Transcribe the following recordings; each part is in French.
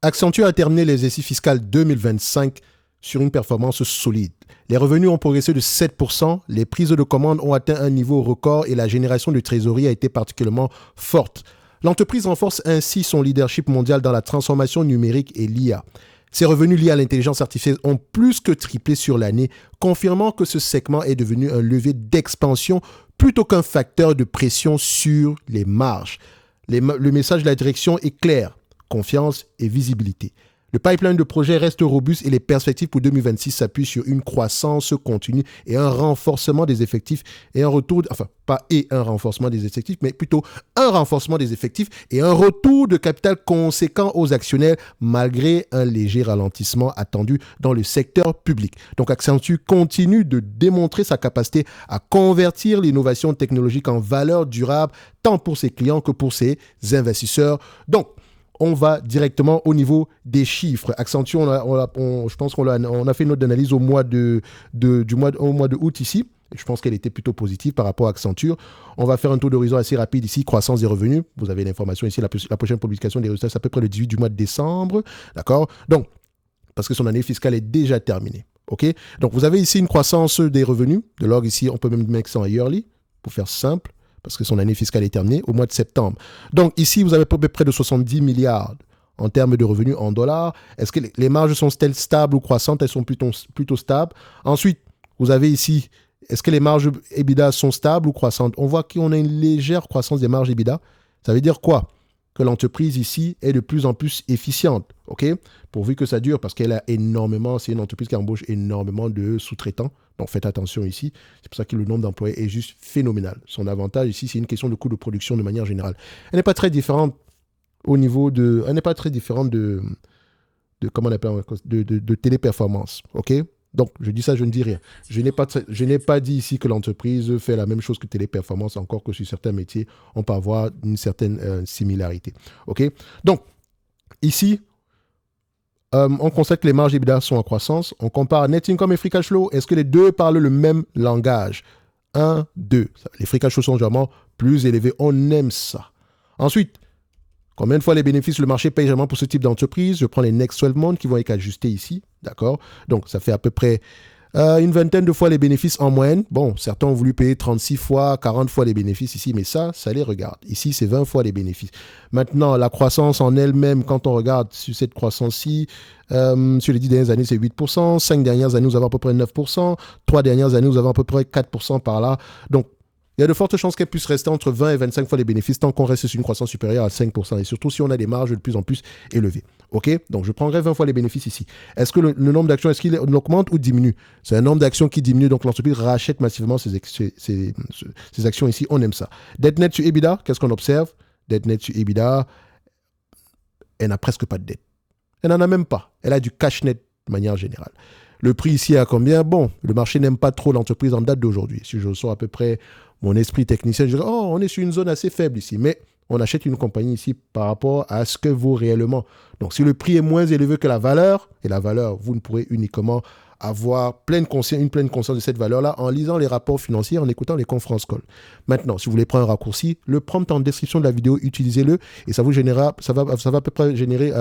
Accenture a terminé l'exercice fiscal 2025 sur une performance solide. Les revenus ont progressé de 7%, les prises de commandes ont atteint un niveau record et la génération de trésorerie a été particulièrement forte. L'entreprise renforce ainsi son leadership mondial dans la transformation numérique et l'IA. Ses revenus liés à l'intelligence artificielle ont plus que triplé sur l'année, confirmant que ce segment est devenu un levier d'expansion plutôt qu'un facteur de pression sur les marges. Le message de la direction est clair, confiance et visibilité. Le pipeline de projets reste robuste et les perspectives pour 2026 s'appuient sur une croissance continue et un renforcement des effectifs et un retour, un renforcement des effectifs, mais plutôt un renforcement des effectifs et un retour de capital conséquent aux actionnaires malgré un léger ralentissement attendu dans le secteur public. Donc Accenture continue de démontrer sa capacité à convertir l'innovation technologique en valeur durable tant pour ses clients que pour ses investisseurs. Donc, on va directement au niveau des chiffres. Accenture, je pense qu'on a fait une note d'analyse au mois de août ici. Je pense qu'elle était plutôt positive par rapport à Accenture. On va faire un tour d'horizon assez rapide ici, croissance des revenus. Vous avez l'information ici, la prochaine publication des résultats, c'est à peu près le 18 du mois de décembre. D'accord? Donc, parce que son année fiscale est déjà terminée. OK? Donc, vous avez ici une croissance des revenus. De l'ordre ici, on peut même mettre ça en yearly, pour faire simple, parce que son année fiscale est terminée au mois de septembre. Donc ici, vous avez près de 70 milliards en termes de revenus en dollars. Est-ce que les marges sont-elles stables ou croissantes? Elles sont plutôt stables. Ensuite, vous avez ici, est-ce que les marges EBITDA sont stables ou croissantes? On voit qu'on a une légère croissance des marges EBITDA. Ça veut dire quoi? Que l'entreprise ici est de plus en plus efficiente, ok? Pourvu que ça dure, parce qu'elle a énormément, c'est une entreprise qui embauche énormément de sous-traitants. Donc faites attention ici. C'est pour ça que le nombre d'employés est juste phénoménal. Son avantage ici, c'est une question de coût de production de manière générale. Elle n'est pas très différente elle n'est pas très différente comment on appelle, de téléperformance, ok? Donc, je dis ça, je ne dis rien. Je n'ai pas dit ici que l'entreprise fait la même chose que Téléperformance, encore que sur certains métiers, on peut avoir une certaine similarité. OK? Donc, ici, on constate que les marges EBITDA sont en croissance. On compare net income et free cash flow. Est-ce que les deux parlent le même langage? 1, 2. Les free cash flow sont généralement plus élevés. On aime ça. Ensuite, combien de fois les bénéfices le marché paye vraiment pour ce type d'entreprise? Je prends les next 12 months qui vont être ajustés ici. D'accord? Donc, ça fait à peu près une vingtaine de fois les bénéfices en moyenne. Bon, certains ont voulu payer 36 fois, 40 fois les bénéfices ici, mais ça les regarde. Ici, c'est 20 fois les bénéfices. Maintenant, la croissance en elle-même, quand on regarde sur cette croissance-ci, sur les 10 dernières années, c'est 8%. 5 dernières années, nous avons à peu près 9%. 3 dernières années, nous avons à peu près 4% par là. Donc, il y a de fortes chances qu'elle puisse rester entre 20 et 25 fois les bénéfices tant qu'on reste sur une croissance supérieure à 5%. Et surtout si on a des marges de plus en plus élevées. OK? Donc, je prendrai 20 fois les bénéfices ici. Est-ce que le nombre d'actions, est-ce qu'il augmente ou diminue? C'est un nombre d'actions qui diminue. Donc, l'entreprise rachète massivement ses actions ici. On aime ça. Dette nette sur EBITDA, qu'est-ce qu'on observe? Dette nette sur EBITDA, elle n'a presque pas de dette. Elle n'en a même pas. Elle a du cash net de manière générale. Le prix ici est à combien? Bon, le marché n'aime pas trop l'entreprise en date d'aujourd'hui. Si je sors à peu près mon esprit technicien, je dirais, on est sur une zone assez faible ici. Mais on achète une compagnie ici par rapport à ce que vaut réellement. Donc, si le prix est moins élevé que la valeur, et la valeur, vous ne pourrez uniquement avoir une pleine conscience de cette valeur-là en lisant les rapports financiers, en écoutant les conférences call. Maintenant, si vous voulez prendre un raccourci, le prompt en description de la vidéo, utilisez-le et ça va à peu près générer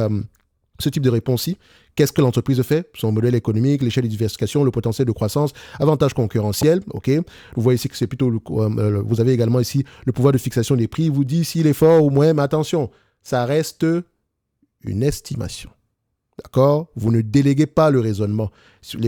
ce type de réponse-ci. Qu'est-ce que l'entreprise fait? Son modèle économique, l'échelle de diversification, le potentiel de croissance, avantages concurrentiels. Ok. Vous voyez ici que c'est plutôt... vous avez également ici le pouvoir de fixation des prix. Il vous dit s'il est fort ou moins, mais attention, ça reste une estimation. D'accord? Vous ne déléguez pas le raisonnement.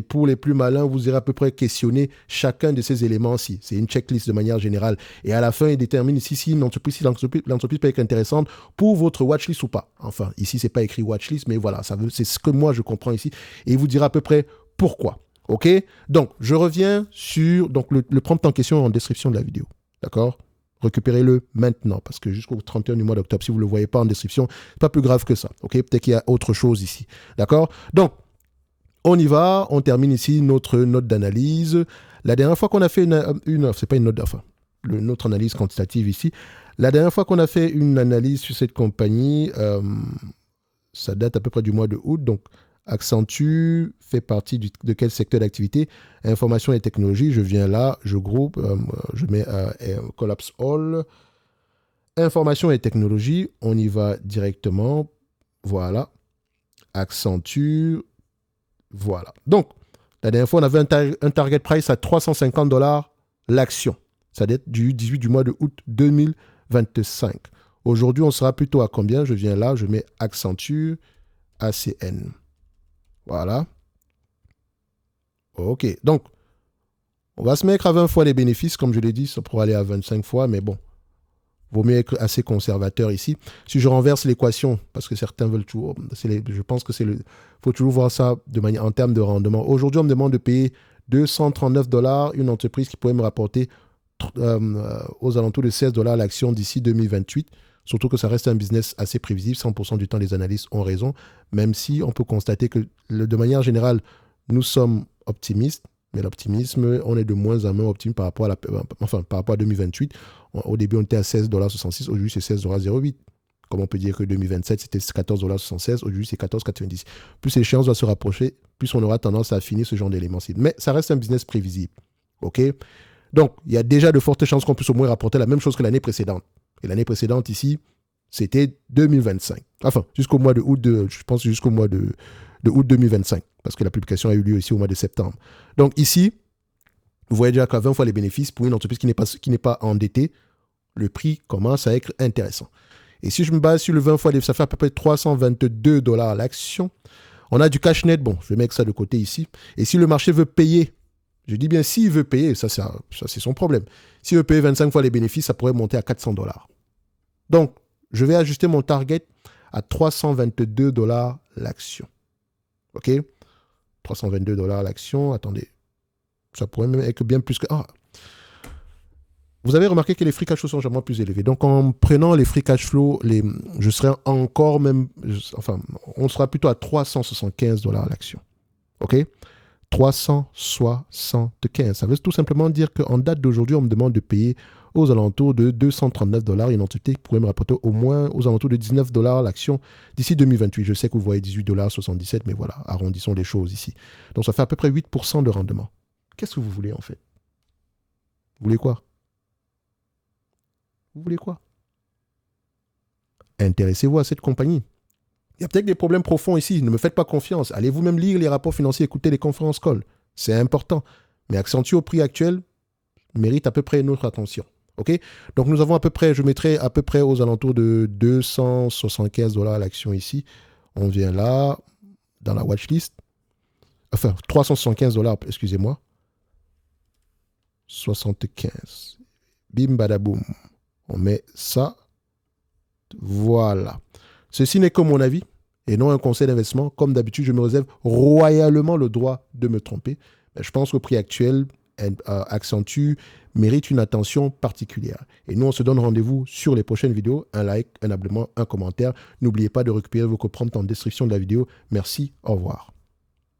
Pour les plus malins, vous irez à peu près questionner chacun de ces éléments-ci. C'est une checklist de manière générale. Et à la fin, il détermine ici si l'entreprise peut être intéressante pour votre watchlist ou pas. Enfin, ici, ce n'est pas écrit watchlist, mais voilà, c'est ce que moi, je comprends ici. Et il vous dira à peu près pourquoi. OK? Donc, je reviens sur le prompt en question en description de la vidéo. D'accord? Récupérez-le maintenant, parce que jusqu'au 31 du mois d'octobre, si vous ne le voyez pas en description, c'est pas plus grave que ça. Ok, peut-être qu'il y a autre chose ici. D'accord? Donc, on y va, on termine ici notre note d'analyse. La dernière fois qu'on a fait c'est pas une note d'affaires, notre analyse quantitative ici. La dernière fois qu'on a fait une analyse sur cette compagnie, ça date à peu près du mois de août, donc Accenture fait partie de quel secteur d'activité? Information et technologie, je viens là, je groupe, je mets Collapse All. Information et technologie, on y va directement. Voilà. Accenture. Voilà. Donc, la dernière fois, on avait un target price à 350 $ l'action. Ça date du 18 du mois de août 2025. Aujourd'hui, on sera plutôt à combien? Je viens là, je mets Accenture, ACN. Voilà. OK. Donc, on va se mettre à 20 fois les bénéfices, comme je l'ai dit, ça pourrait aller à 25 fois, mais bon, vaut mieux être assez conservateur ici. Si je renverse l'équation, parce que certains veulent toujours, je pense que faut toujours voir ça de manière, en termes de rendement. Aujourd'hui, on me demande de payer 239 $, une entreprise qui pourrait me rapporter aux alentours de 16 $ l'action d'ici 2028. Surtout que ça reste un business assez prévisible. 100% du temps, les analystes ont raison, même si on peut constater que de manière générale, nous sommes optimistes. Mais l'optimisme, on est de moins en moins optimiste par rapport à 2028. Au début, on était à 16,66 $. Aujourd'hui, c'est 16,08 $. Comme on peut dire que 2027, c'était 14,76 $. Aujourd'hui, c'est 14,90 $. Plus l'échéance va se rapprocher, plus on aura tendance à finir ce genre d'éléments. Mais ça reste un business prévisible. OK? Donc, il y a déjà de fortes chances qu'on puisse au moins rapporter la même chose que l'année précédente. Et l'année précédente, ici, c'était 2025. Enfin, jusqu'au mois de août, je pense jusqu'au mois de août 2025, parce que la publication a eu lieu ici au mois de septembre. Donc ici, vous voyez déjà qu'à 20 fois les bénéfices, pour une entreprise qui n'est pas endettée, le prix commence à être intéressant. Et si je me base sur le 20 fois, ça fait à peu près 322 $ l'action. On a du cash net, bon, je vais mettre ça de côté ici. Et si le marché veut payer, je dis bien s'il veut payer, ça c'est son problème. S'il veut payer 25 fois les bénéfices, ça pourrait monter à 400 $. Donc, je vais ajuster mon target à 322 $ l'action. OK? 322 $ l'action. Attendez. Ça pourrait même être bien plus que... Ah. Vous avez remarqué que les free cash flow sont jamais plus élevés. Donc, en prenant les free cash flow, je serai encore même... Enfin, on sera plutôt à 375 $ l'action. OK? 375. Ça veut tout simplement dire qu'en date d'aujourd'hui, on me demande de payer aux alentours de 239 $. Une entité qui pourrait me rapporter au moins aux alentours de 19 $ l'action d'ici 2028. Je sais que vous voyez 18,77 $, mais voilà, arrondissons les choses ici. Donc ça fait à peu près 8% de rendement. Qu'est-ce que vous voulez en fait? Vous voulez quoi? Vous voulez quoi? Intéressez-vous à cette compagnie. Il y a peut-être des problèmes profonds ici. Ne me faites pas confiance. Allez vous-même lire les rapports financiers, écouter les conférences call. C'est important. Mais Accenture au prix actuel mérite à peu près notre attention. OK? Donc nous avons à peu près, je mettrai à peu près aux alentours de 275 $ l'action ici. On vient là, dans la watchlist. Enfin, 375 $, excusez-moi. 75. Bim badaboum. On met ça. Voilà. Ceci n'est que mon avis et non un conseil d'investissement. Comme d'habitude, je me réserve royalement le droit de me tromper. Mais je pense qu'au prix actuel, Accenture mérite une attention particulière. Et nous, on se donne rendez-vous sur les prochaines vidéos. Un like, un abonnement, un commentaire. N'oubliez pas de récupérer vos codes prompts en description de la vidéo. Merci, au revoir.